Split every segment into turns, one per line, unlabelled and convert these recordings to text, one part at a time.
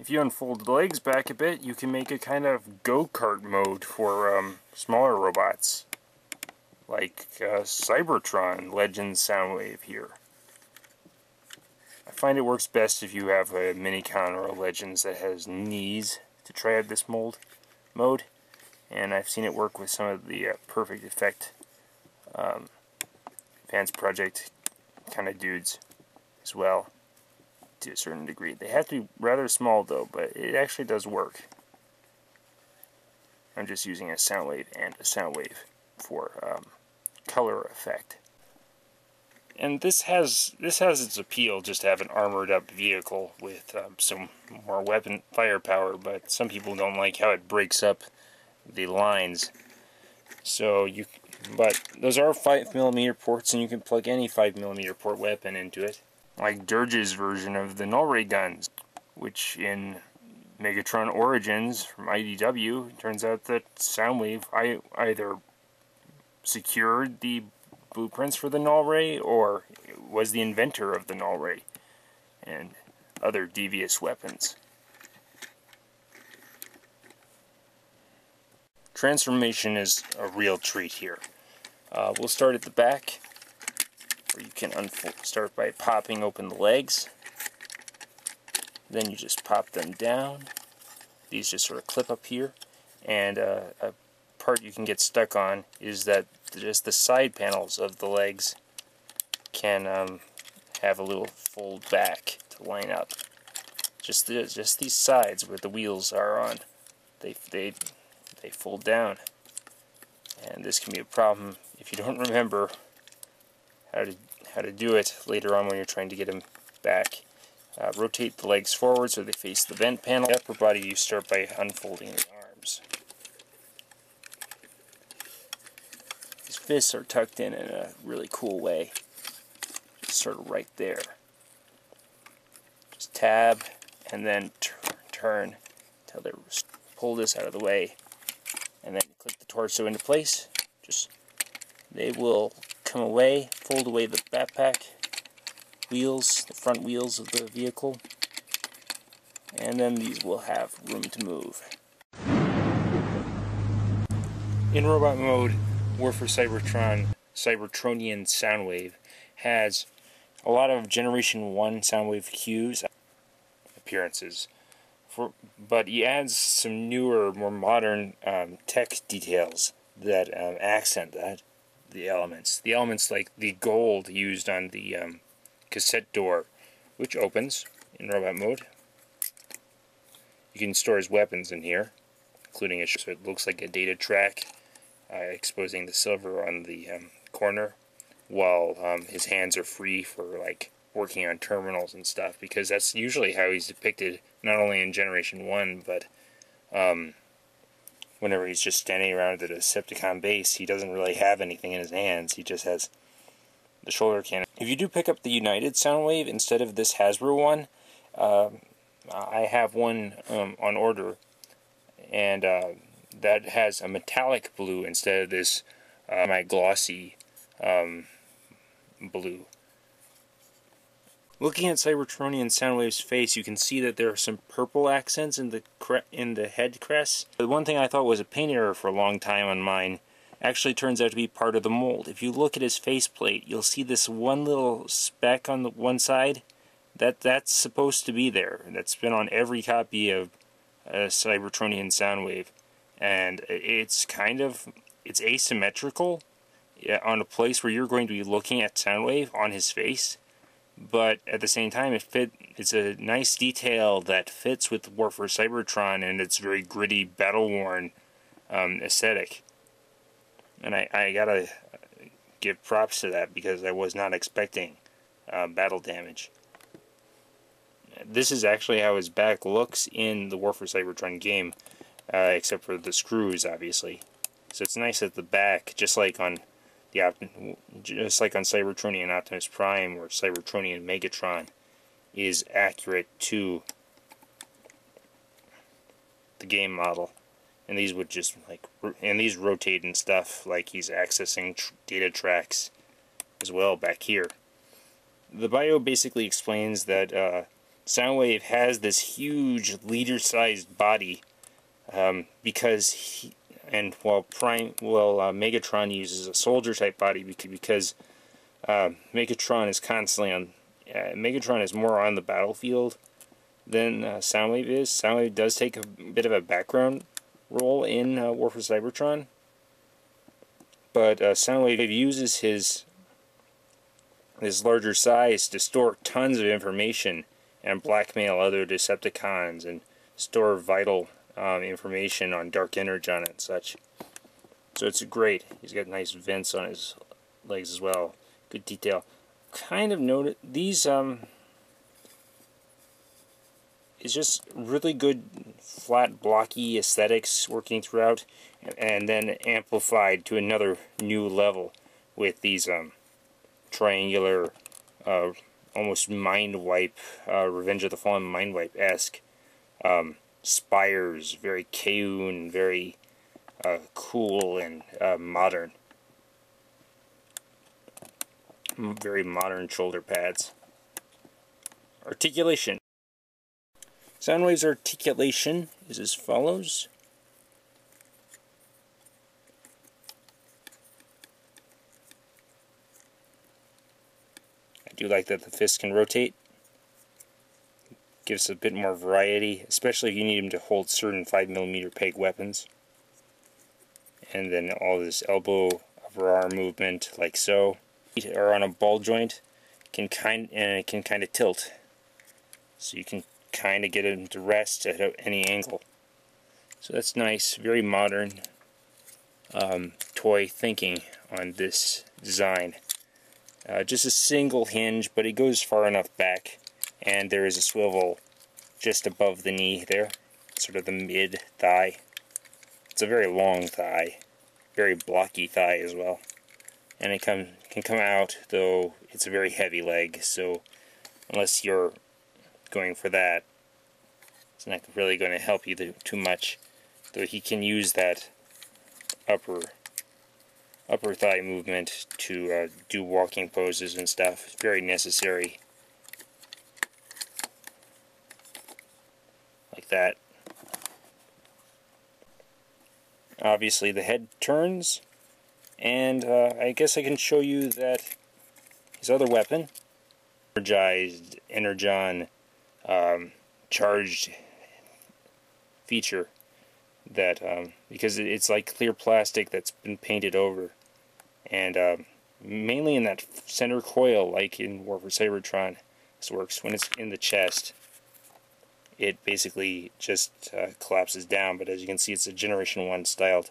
If you unfold the legs back a bit, you can make a kind of go-kart mode for smaller robots, like Cybertron Legends Soundwave here. I find it works best if you have a Minicon or a Legends that has knees to try out this mode, and I've seen it work with some of the Perfect Effect Advanced Project kind of dudes as well, to a certain degree. They have to be rather small though, but it actually does work. I'm just using a Soundwave and a Soundwave for color effect. And this has its appeal, just to have an armored up vehicle with some more weapon firepower, but some people don't like how it breaks up the lines. So but those are 5mm ports, and you can plug any 5mm port weapon into it, like Dirge's version of the null ray guns, which in Megatron Origins from IDW, turns out that Soundwave either secured the blueprints for the null ray or was the inventor of the null ray and other devious weapons. Transformation is a real treat here. We'll start at the back, where you can start by popping open the legs. Then you just pop them down. These just sort of clip up here, and a part you can get stuck on is that just the side panels of the legs can have a little fold back to line up. Just these sides where the wheels are on, they fold down, and this can be a problem if you don't remember how to do it later on when you're trying to get them back. Rotate the legs forward so they face the vent panel. The upper body, you start by unfolding the arms. These fists are tucked in a really cool way, just sort of right there. Just tab and then turn until they pull this out of the way, and then click the torso into place. They will come away, fold away the backpack wheels, the front wheels of the vehicle, and then these will have room to move. In robot mode, War for Cybertronian Soundwave has a lot of Generation 1 Soundwave cues, appearances, but he adds some newer, more modern tech details that accent the elements. The elements like the gold used on the cassette door, which opens in robot mode. You can store his weapons in here, including so it looks like a data track, exposing the silver on the corner, while his hands are free for like working on terminals and stuff, because that's usually how he's depicted, not only in Generation 1, but whenever he's just standing around at a Decepticon base. He doesn't really have anything in his hands, he just has the shoulder cannon. If you do pick up the United Soundwave instead of this Hasbro one, I have one on order, and that has a metallic blue instead of this my glossy blue. Looking at Cybertronian Soundwave's face, you can see that there are some purple accents in the head crest. The one thing I thought was a paint error for a long time on mine actually turns out to be part of the mold. If you look at his faceplate, you'll see this one little speck on the one side. That's supposed to be there. That's been on every copy of Cybertronian Soundwave, and it's asymmetrical on a place where you're going to be looking at Soundwave on his face, but at the same time it's a nice detail that fits with War for Cybertron and its very gritty, battle-worn aesthetic. And I gotta give props to that, because I was not expecting battle damage. This is actually how his back looks in the War for Cybertron game, except for the screws, obviously. So it's nice at the back, just like on Cybertronian Optimus Prime or Cybertronian Megatron, is accurate to the game model. And these would just these rotate and stuff like he's accessing data tracks as well back here. The bio basically explains that Soundwave has this huge leader-sized body because Megatron uses a soldier-type body because Megatron is constantly on. Megatron is more on the battlefield than Soundwave is. Soundwave does take a bit of a background role in War for Cybertron, but Soundwave uses his larger size to store tons of information and blackmail other Decepticons and store vital information on Dark Energon and such. So it's great. He's got nice vents on his legs as well. Good detail. Kind of noted these it's just really good flat blocky aesthetics working throughout, and then amplified to another new level with these triangular almost mind wipe Revenge of the Fallen mind wipe-esque spires, very Kaun, very cool and modern. Very modern shoulder pads. Articulation. Soundwave's articulation is as follows. I do like that the fist can rotate. Gives a bit more variety, especially if you need him to hold certain 5mm peg weapons. And then all this elbow, upper arm movement, like so. Or on a ball joint, it can kind of tilt, so you can kind of get him to rest at any angle. So that's nice, very modern toy thinking on this design. Just a single hinge, but it goes far enough back, and there is a swivel just above the knee there, sort of the mid thigh. It's a very long thigh, very blocky thigh as well. And it can come out, though it's a very heavy leg, so unless you're going for that, it's not really going to help you too much. Though he can use that upper thigh movement to do walking poses and stuff. It's very necessary. Like that. Obviously the head turns. And I guess I can show you that his other weapon, energized Energon charged feature, that because it's like clear plastic that's been painted over, and mainly in that center coil, like in War for Cybertron, this works when it's in the chest. It basically just collapses down, but as you can see, it's a Generation 1 styled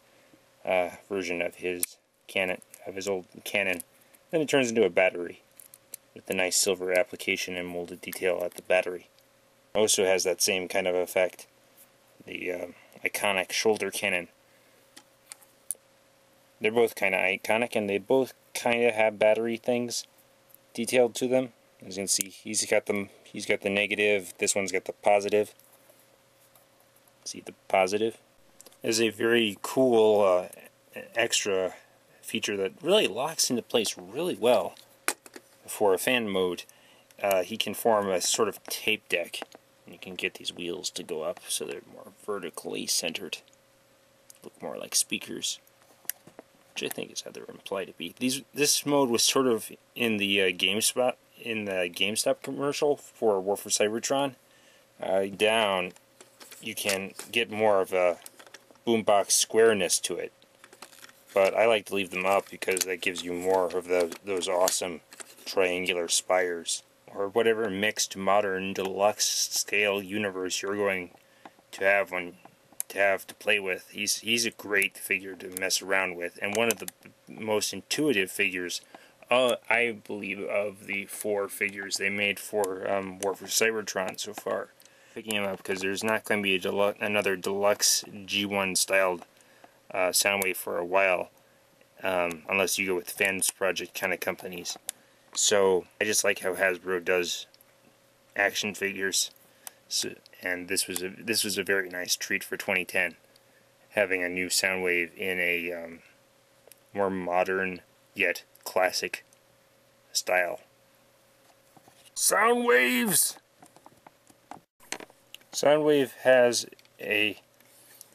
version of his cannon, of his old cannon. Then it turns into a battery with the nice silver application and molded detail at the battery. Also has that same kind of effect, the iconic shoulder cannon. They're both kind of iconic, and they both kind of have battery things detailed to them. As you can see, he's got the negative, this one's got the positive. See the positive? Is a very cool extra feature that really locks into place really well for a fan mode. He can form a sort of tape deck, and you can get these wheels to go up so they're more vertically centered, look more like speakers, which I think is how they're implied to be. This mode was sort of in the GameStop commercial for War for Cybertron. Down, you can get more of a boombox squareness to it. But I like to leave them up because that gives you more of those awesome triangular spires, or whatever mixed modern deluxe scale universe you're going to have to play with. He's a great figure to mess around with, and one of the most intuitive figures, I believe, of the 4 figures they made for War for Cybertron so far. Picking him up because there's not going to be another deluxe G1 styled Soundwave for a while, unless you go with Fans Project kind of companies. So I just like how Hasbro does action figures. So, and this was a very nice treat for 2010, having a new Soundwave in a more modern yet classic style. Soundwaves! Soundwave has a...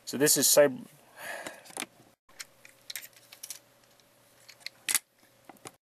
So this is